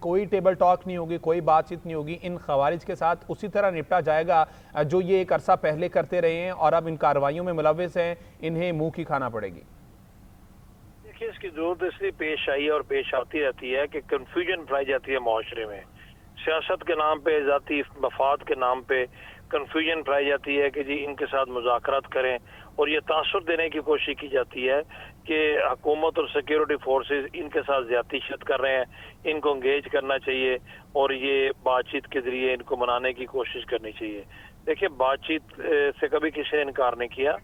کوئی table talk نہیں ہوگی، کوئی بات چیت نہیں ہوگی، ان خوارج کے ساتھ اسی طرح نپٹا جائے گا جو یہ ایک عرصہ پہلے کرتے رہے ہیں اور اب ان کارروائیوں میں ملوث ہیں، انہیں منہ کی کھانا پڑے گی۔ دیکھیے اس کی ضرورت اس لیے پیش آئی اور پیش آتی رہتی ہے کہ کنفیوژن پھیلائی جاتی ہے معاشرے میں، سیاست کے نام پہ، ذاتی مفاد کے نام پہ کنفیوژن پھیلائی جاتی ہے کہ جی ان کے ساتھ مذاکرات کریں، اور یہ تاثر دینے کی کوشش کی جاتی ہے کہ حکومت اور سیکیورٹی فورسز ان کے ساتھ زیادتی شد کر رہے ہیں، ان کو انگیج کرنا چاہیے اور یہ بات چیت کے ذریعے ان کو منانے کی کوشش کرنی چاہیے۔ دیکھیں بات چیت سے کبھی کسی نے انکار نہیں کیا،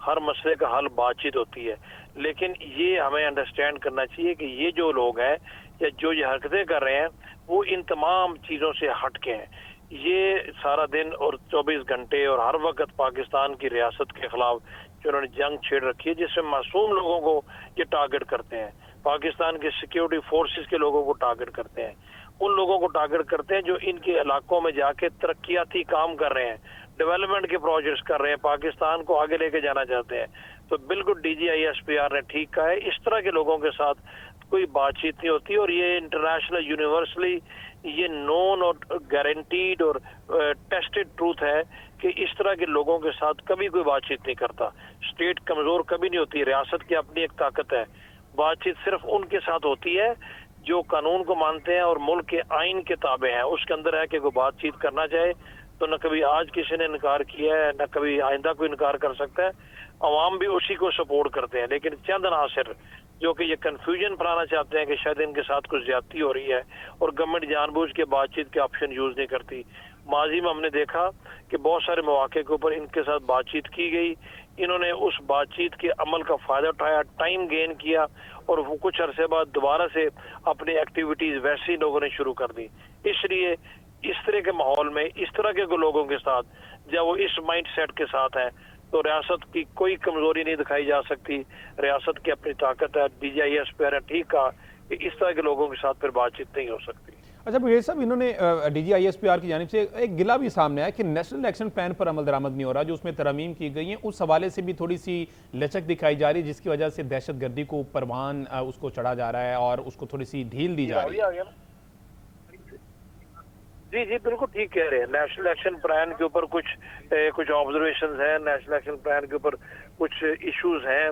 ہر مسئلے کا حل بات چیت ہوتی ہے، لیکن یہ ہمیں انڈرسٹینڈ کرنا چاہیے کہ یہ جو لوگ ہیں یا جو یہ حرکتیں کر رہے ہیں وہ ان تمام چیزوں سے ہٹ کے ہیں۔ یہ سارا دن اور 24 گھنٹے اور ہر وقت پاکستان کی ریاست کے خلاف جو انہوں نے جنگ چھیڑ رکھی ہے، جس سے معصوم لوگوں کو یہ ٹارگٹ کرتے ہیں، پاکستان کے سیکیورٹی فورسز کے لوگوں کو ٹارگٹ کرتے ہیں، ان لوگوں کو ٹارگٹ کرتے ہیں جو ان کے علاقوں میں جا کے ترقیاتی کام کر رہے ہیں، ڈیولپمنٹ کے پروجیکٹس کر رہے ہیں، پاکستان کو آگے لے کے جانا چاہتے ہیں۔ تو بالکل D G I S P R نے ٹھیک کہا ہے، اس طرح کے لوگوں کے ساتھ کوئی بات چیت نہیں ہوتی، اور یہ انٹرنیشنل یونیورسلی یہ نون اور گارنٹیڈ اور ٹیسٹڈ ٹروتھ ہے کہ اس طرح کے لوگوں کے ساتھ کبھی کوئی بات چیت نہیں کرتا۔ اسٹیٹ کمزور کبھی نہیں ہوتی، ریاست کی اپنی ایک طاقت ہے، بات چیت صرف ان کے ساتھ ہوتی ہے جو قانون کو مانتے ہیں اور ملک کے آئین کے تابع ہیں، اس کے اندر ہے کہ کوئی بات چیت کرنا چاہے تو نہ کبھی آج کسی نے انکار کیا ہے نہ کبھی آئندہ کوئی انکار کر سکتا ہے، عوام بھی اسی کو سپورٹ کرتے ہیں۔ لیکن چند عناصر جو کہ یہ کنفیوژن پھیلانا چاہتے ہیں کہ شاید ان کے ساتھ کچھ زیادتی ہو رہی ہے اور گورنمنٹ جان بوجھ کے بات چیت کے آپشن یوز نہیں کرتی۔ ماضی میں ہم نے دیکھا کہ بہت سارے مواقع کے اوپر ان کے ساتھ بات چیت کی گئی، انہوں نے اس بات چیت کے عمل کا فائدہ اٹھایا، ٹائم گین کیا، اور وہ کچھ عرصے بعد دوبارہ سے اپنی ایکٹیویٹیز ویسی لوگوں نے شروع کر دی۔ اس لیے اس طرح کے ماحول میں اس طرح کے لوگوں کے ساتھ جب وہ اس مائنڈ سیٹ کے ساتھ ہیں تو ریاست کی کوئی کمزوری نہیں دکھائی جا سکتی، ریاست کی اپنی طاقت ہے۔ D G I S P R نے ٹھیک کہا کہ اس طرح کے لوگوں کے ساتھ پھر بات چیت نہیں ہو سکتی۔ اچھا بریگیڈیئر صاحب، انہوں نے D G I S P R کی جانب سے ایک گلہ بھی سامنے آیا کہ نیشنل ایکشن پلان پر عمل درآمد نہیں ہو رہا، جو اس میں ترامیم کی گئی ہیں، اس حوالے سے بھی تھوڑی سی لچک دکھائی جا رہی ہے، جس کی وجہ سے دہشت گردی کو پروان اس کو چڑھا جا رہا ہے اور اس کو تھوڑی سی ڈھیل دی جا رہی ہے۔ جی بالکل ٹھیک کہہ رہے ہیں۔ نیشنل ایکشن پلان کے اوپر کچھ آبزرویشنز ہیں، نیشنل ایکشن پلان کے اوپر کچھ ایشوز ہیں،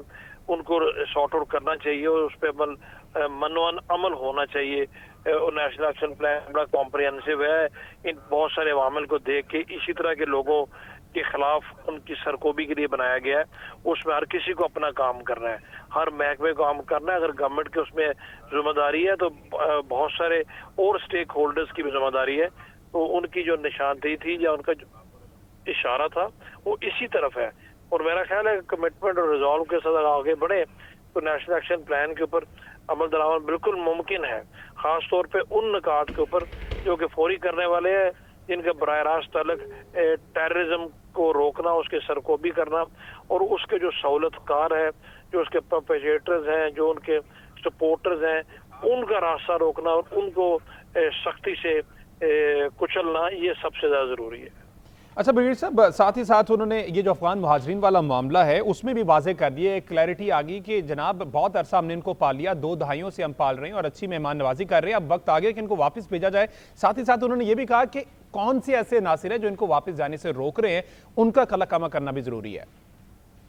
ان کو سارٹ آؤٹ کرنا چاہیے اور اس پہ منوان عمل ہونا چاہیے۔ اور نیشنل ایکشن پلان بڑا کمپریہنسو ہے، ان بہت سارے عوامل کو دیکھ کے اسی طرح کے لوگوں کے خلاف ان کی سرکوبی کے لیے بنایا گیا ہے۔ اس میں ہر کسی کو اپنا کام کرنا ہے، ہر محکمے کو کام کرنا ہے۔ اگر گورنمنٹ کی اس میں ذمہ داری ہے تو بہت سارے اور سٹیک ہولڈرز کی بھی ذمہ داری ہے، تو ان کی جو نشاندہی تھی یا ان کا جو اشارہ تھا وہ اسی طرف ہے، اور میرا خیال ہے کہ کمٹمنٹ اور ریزالو کے ساتھ آگے بڑھے تو نیشنل ایکشن پلان کے اوپر عمل درآمد بالکل ممکن ہے، خاص طور پہ ان نکات کے اوپر جو کہ فوری کرنے والے ہیں، جن کا براہ راست تعلق ٹیررزم کو روکنا، اس کے سرکوبی کرنا، اور اس کے جو سہولت کار ہے، جو اس کے پرپیچیٹرز ہیں، جو ان کے سپورٹرز ہیں، ان کا راستہ روکنا اور ان کو سختی سے کچلنا، یہ سب سے زیادہ ضروری ہے۔ اچھا بریگیڈیئر صاحب، ساتھ ہی ساتھ انہوں نے یہ جو افغان مہاجرین والا معاملہ ہے اس میں بھی واضح کر دیا، ایک کلیئرٹی آ گئی کہ جناب بہت عرصہ ہم نے ان کو پال لیا، 2 دہائیوں سے ہم پال رہے ہیں اور اچھی مہمان نوازی کر رہے ہیں، اب وقت آ گیا کہ ان کو واپس بھیجا جائے۔ ساتھ ہی ساتھ انہوں نے یہ بھی کہا کہ کون سے ایسے عناصر ہیں جو ان کو واپس جانے سے روک رہے ہیں، ان کا کلا کما کرنا بھی ضروری ہے۔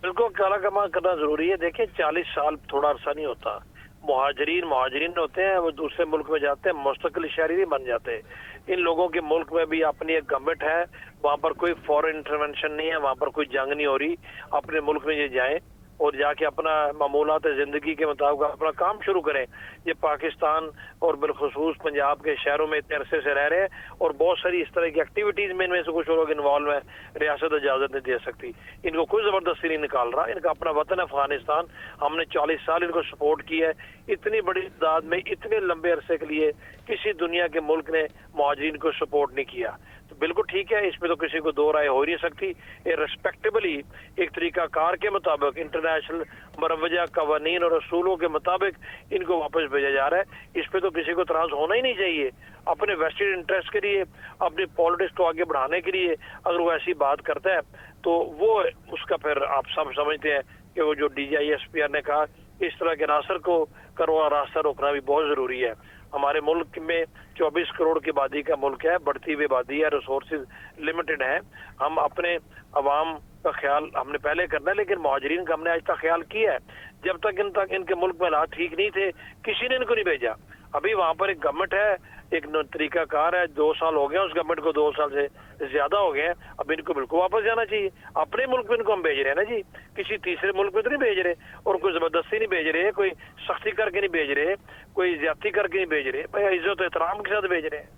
بالکل کلا کما کرنا ضروری ہے۔ دیکھیں 40 سال تھوڑا عرصہ نہیں ہوتا، مہاجرین ہوتے ہیں، وہ دوسرے ملک میں جاتے ہیں، مستقل شہری نہیں بن جاتے۔ ان لوگوں کے ملک میں بھی اپنی ایک گورنمنٹ ہے، وہاں پر کوئی فورن انٹرونشن نہیں ہے، وہاں پر کوئی جنگ نہیں ہو رہی، اپنے ملک میں یہ جائیں اور جا کے اپنا معمولات زندگی کے مطابق اپنا کام شروع کریں۔ یہ پاکستان اور بالخصوص پنجاب کے شہروں میں اتنے عرصے سے رہ رہے ہیں اور بہت ساری اس طرح کی ایکٹیویٹیز میں ان میں سے کچھ لوگ انوالو ہیں، ریاست اجازت نہیں دے سکتی، ان کو کوئی زبردستی نہیں نکال رہا، ان کا اپنا وطن ہے افغانستان، ہم نے 40 سال ان کو سپورٹ کیا ہے۔ اتنی بڑی تعداد میں اتنے لمبے عرصے کے لیے کسی دنیا کے ملک نے مہاجرین کو سپورٹ نہیں کیا، تو بالکل ٹھیک ہے، اس پہ تو کسی کو دو رائے ہو نہیں سکتی۔ ریسپیکٹیبلی ایک طریقہ کار کے مطابق انٹرنیشنل مروجہ قوانین اور اصولوں کے مطابق ان کو واپس بھیجا جا رہا ہے، اس پہ تو کسی کو اعتراض ہونا ہی نہیں چاہیے۔ اپنے ویسٹڈ انٹرسٹ کے لیے، اپنی پالیٹکس کو آگے بڑھانے کے لیے اگر وہ ایسی بات کرتا ہے تو وہ اس کا پھر آپ سب سمجھتے ہیں کہ وہ جو DGISPR نے کہا اس طرح کے عناصر کو کروا راستہ روکنا بھی بہت ضروری ہے. ہمارے ملک میں 24 کروڑ کی آبادی کا ملک ہے, بڑھتی ہوئی آبادی ہے, ریسورسز لمیٹڈ ہیں. ہم اپنے عوام کا خیال ہم نے پہلے کرنا ہے, لیکن مہاجرین کا ہم نے آج تک خیال کیا ہے. جب تک ان کے ملک میں حالات ٹھیک نہیں تھے کسی نے ان کو نہیں بھیجا. ابھی وہاں پر ایک گورنمنٹ ہے, ایک طریقہ کار ہے, 2 سال ہو گئے اس گورنمنٹ کو, 2 سال سے زیادہ ہو گئے ہیں. اب ان کو بالکل واپس جانا چاہیے. اپنے ملک میں ان کو ہم بھیج رہے ہیں نا جی, کسی تیسرے ملک میں تو نہیں بھیج رہے, اور کوئی زبردستی نہیں بھیج رہے, کوئی سختی کر کے نہیں بھیج رہے, کوئی زیادتی کر کے نہیں بھیج رہے, بھائی عزت و احترام کے ساتھ بھیج رہے ہیں.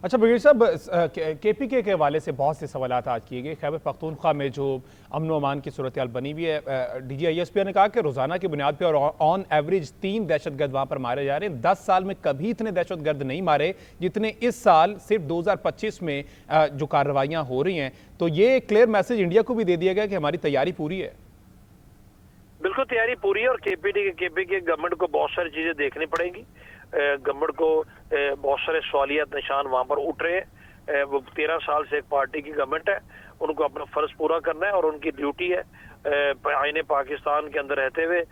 اچھا برگیڈیئر صاحب, KPK کے حوالے سے بہت سے سوالات آج کیے گئے. خیبر پختونخوا میں جو امن و امان کی صورتحال بنی ہوئی ہے, DGISPR نے کہا کہ روزانہ کی بنیاد پہ اور آن ایوریج 3 دہشت گرد وہاں پر مارے جا رہے ہیں. 10 سال میں کبھی اتنے دہشت گرد نہیں مارے جتنے اس سال صرف 2025 میں جو کارروائیاں ہو رہی ہیں. تو یہ ایک کلیئر میسج انڈیا کو بھی دے دیا گیا کہ ہماری تیاری پوری ہے. بالکل تیاری پوری ہے, اور KPK گورنمنٹ کو بہت ساری چیزیں دیکھنی پڑیں گی. گورنمنٹ کو بہت سارے سوالیات نشان وہاں پر اٹھ رہے ہیں. وہ 13 سال سے ایک پارٹی کی گورنمنٹ ہے, ان کو اپنا فرض پورا کرنا ہے, اور ان کی ڈیوٹی ہے آئین پاکستان کے اندر رہتے ہوئے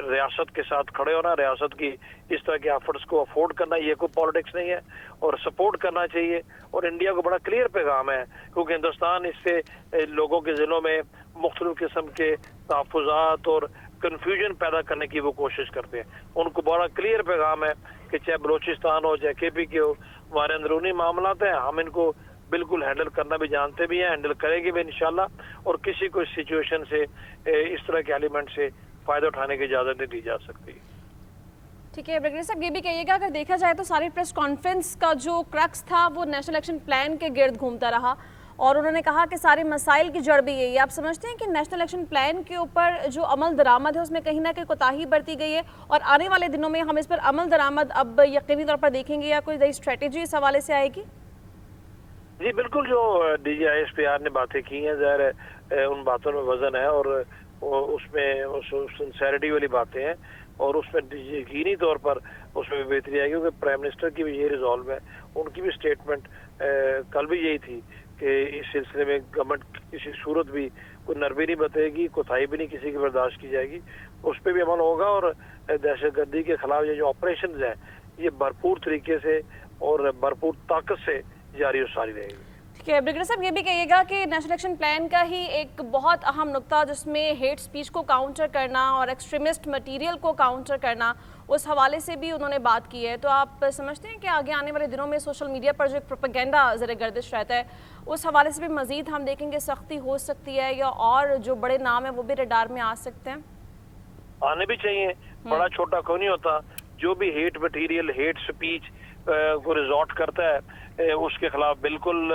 ریاست کے ساتھ کھڑے ہونا, ریاست کی اس طرح کے ایفرٹس کو افورڈ کرنا. یہ کوئی پالیٹکس نہیں ہے, اور سپورٹ کرنا چاہیے. اور انڈیا کو بڑا کلیئر پیغام ہے, کیونکہ ہندوستان اس سے لوگوں کے ذہنوں میں مختلف قسم کے تحفظات اور کنفیوژن پیدا کرنے کی وہ کوشش کرتے ہیں. ان کو بڑا کلیئر پیغام ہے کہ چاہے بلوچستان ہو چاہے KPK ہو, ہمارے اندرونی معاملات ہیں, ہم ان کو بالکل ہینڈل کرنا بھی جانتے بھی ہیں, ہینڈل کریں گے بھی انشاءاللہ, اور کسی کو اس سچویشن سے اس طرح کے ایلیمنٹ سے فائدہ اٹھانے کی اجازت نہیں دی جا سکتی. ٹھیک ہے برگیڈیئر صاحب, یہ بھی کہیے گا اگر دیکھا جائے تو ساری پریس کانفرنس کا جو کرکس تھا وہ نیشنل الیکشن پلان کے گرد گھومتا رہا, اور انہوں نے کہا کہ سارے مسائل کی جڑ بھی یہی ہے. آپ سمجھتے ہیں کہ نیشنل الیکشن پلان کے اوپر جو عمل درآمد ہے اس میں کہیں نہ کہیں کوتاہی برتی گئی ہے, اور آنے والے دنوں میں ہم اس پر عمل درآمد اب یقینی طور پر دیکھیں گے, یا کوئی نئی اسٹریٹجی اس حوالے سے آئے گی؟ جی بالکل, جو DGISPR نے باتیں کی ہیں ظاہر ہے ان باتوں میں وزن ہے, اور اس میں سنسیریٹی والی باتیں ہیں, اور اس میں یقینی طور پر اس میں بہتری آئے گی. کیونکہ پرائم منسٹر کی بھی یہ ریزالو ہے, ان کی بھی اسٹیٹمنٹ کل بھی یہی تھی کہ اس سلسلے میں گورنمنٹ کسی صورت بھی کوئی نرمی نہیں بتے گی, کوتاہی بھی نہیں کسی کی برداشت کی جائے گی, اس پہ بھی عمل ہوگا. اور دہشت گردی کے خلاف یہ جو آپریشنز ہیں یہ بھرپور طریقے سے اور بھرپور طاقت سے جاری و ساری رہے گی. ٹھیک ہے برگیڈیئر صاحب, یہ بھی کہیے گا کہ نیشنل الیکشن پلان کا ہی ایک بہت اہم نقطہ جس میں ہیٹ سپیچ کو کاؤنٹر کرنا اور ایکسٹریمسٹ مٹیریل کو کاؤنٹر کرنا, اس حوالے سے بھی انہوں نے بات کی ہے. تو آپ سمجھتے ہیں کہ آگے آنے والے دنوں میں سوشل میڈیا پر جو ایک پروپیگنڈا زیر گردش رہتا ہے اس حوالے سے بھی مزید ہم دیکھیں گے سختی ہو سکتی ہے, یا اور جو بڑے نام ہیں وہ بھی ریڈار میں آ سکتے ہیں؟ آنے بھی چاہیے, بڑا چھوٹا کوئی نہیں ہوتا. جو بھی ہیٹ مٹیریل, ہیٹ سپیچ کو ریزورٹ کرتا ہے اس کے خلاف بالکل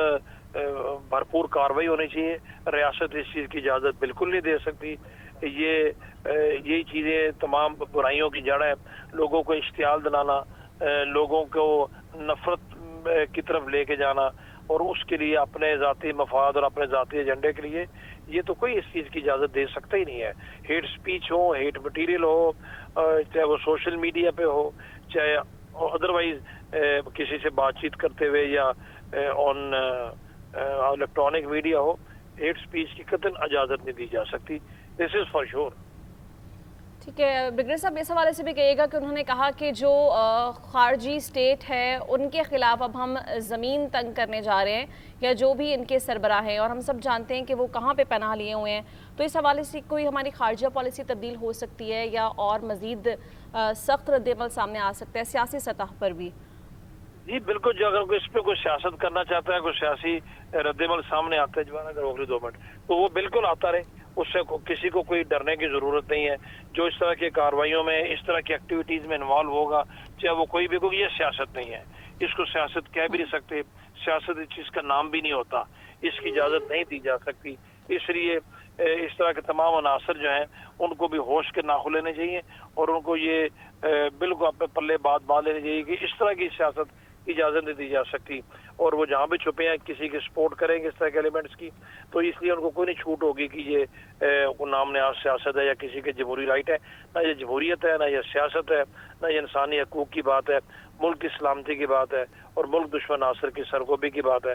بھرپور کاروائی ہونی چاہیے. ریاست اس چیز کی اجازت بالکل نہیں دے سکتی. یہی چیزیں تمام برائیوں کی جڑ ہے. لوگوں کو اشتعال دلانا, لوگوں کو نفرت کی طرف لے کے جانا, اور اس کے لیے اپنے ذاتی مفاد اور اپنے ذاتی ایجنڈے کے لیے, یہ تو کوئی اس چیز کی اجازت دے سکتا ہی نہیں ہے. ہیٹ سپیچ ہو, ہیٹ مٹیریل ہو, چاہے وہ سوشل میڈیا پہ ہو, چاہے ادروائز کسی سے بات چیت کرتے ہوئے یا آن الیکٹرانک میڈیا ہو, ہیٹ سپیچ کی قطعاً اجازت نہیں دی جا سکتی. دس از فار شور. ٹھیک ہے برگیڈیئر صاحب, اس حوالے سے بھی کہیے گا کہ انہوں نے کہا کہ جو خارجی اسٹیٹ ہے ان کے خلاف اب ہم زمین تنگ کرنے جا رہے ہیں, یا جو بھی ان کے سربراہ ہیں, اور ہم سب جانتے ہیں کہ وہ کہاں پہ پناہ لیے ہوئے ہیں. تو اس حوالے سے کوئی ہماری خارجہ پالیسی تبدیل ہو سکتی ہے, یا اور مزید سخت رد عمل سامنے آ سکتا ہے سیاسی سطح پر بھی؟ جی بالکل, جو اگر کوئی اس پہ کوئی سیاست کرنا چاہتا ہے, کوئی سیاسی رد عمل سامنے آتا ہے, جوانا اگر روک لی 2 منٹ, تو وہ بالکل آتا رہے. اس سے کسی کو کوئی ڈرنے کی ضرورت نہیں ہے. جو اس طرح کی کارروائیوں میں, اس طرح کی ایکٹیویٹیز میں انوالو ہوگا, چاہے وہ کوئی بھی, کوئی یہ سیاست نہیں ہے, اس کو سیاست کہہ بھی نہیں سکتے. سیاست اس چیز کا نام بھی نہیں ہوتا, اس کی اجازت نہیں دی جا سکتی. اس لیے اس طرح کے تمام عناصر جو ہیں ان کو بھی ہوش کے ناخن لینے چاہیے, اور ان کو یہ بالکل اپنے پلے بات لینے چاہیے کہ اس طرح کی سیاست اجازت نہیں دی جا سکتی. اور وہ جہاں بھی چھپے ہیں کسی کی سپورٹ کریں گے اس طرح کے ایلیمنٹس کی, تو اس لیے ان کو کوئی نہیں چھوٹ ہوگی کہ یہ نام نہاد سیاست ہے یا کسی کے جمہوری رائٹ ہے. نہ یہ جمہوریت ہے, نہ یہ سیاست ہے, نہ یہ انسانی حقوق کی بات ہے, ملک کی سلامتی کی بات ہے, اور ملک دشمن عناصر کی سرگوبی کی بات ہے.